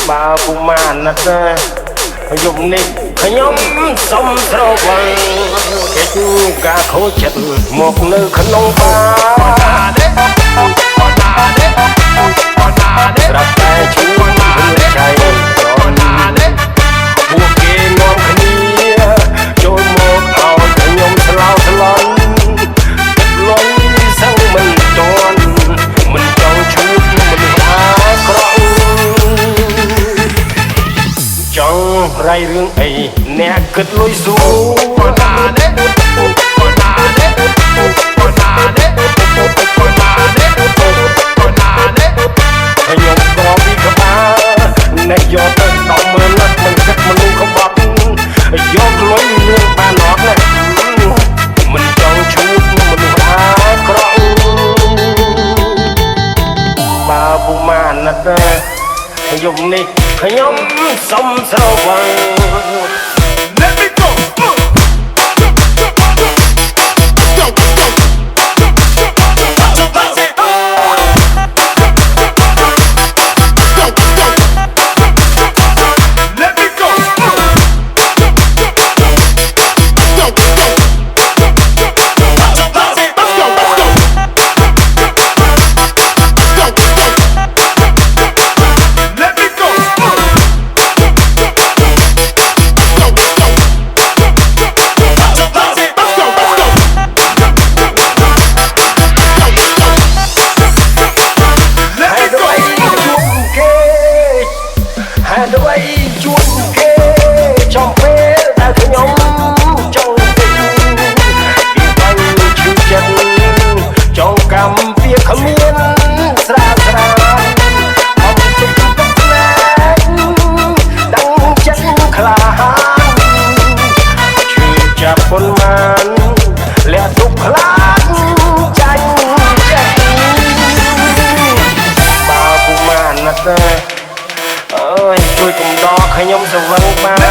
បើពុំបានណាស់ទេយប់នេះខ្ញុំសុំស្រវឹងគេជួការខូចចិត្តមកនៅក្នុងបារប្រាប់តែជួយជួយចៃពួកគេនាំគ្នាចូលមកឲ្យខ្ញុំស្លោស្លន់លុយសឹងមិនតន់មិនចង់ជួបមិនអាក្រក់ចង់រៃរឿងអីអ្នកគិតលុយស៊ូខ្ញុំក៏ពីក្បាលអ្នកយកទៅដល់មើលលឹកមិនគិតមនុស្សក្បត់យកលុយលឿងបានអត់ណាមិនចង់ជួបមនុស្សអាក្រក់បើពុំបានណាស់ទេយប់នេះខ្ញុំសុំស្រវឹងLet me goด้วยជួបគេចំពេលដែលខ្ញុំចង់ពេញពីបាញ់ឈឺចិត្តចង់កម្មពីគ្មានស្រាលស្រាលអត់ទុកទុកណែដឹងចិត្តក្លាហានឈឺចាប់ប៉ុន្មានលះទុកខ្លាចចាញ់ចិត្តបើពុំបានណាស់ទេអើយជួយកុំដកខ្ញុំសវឹងបាន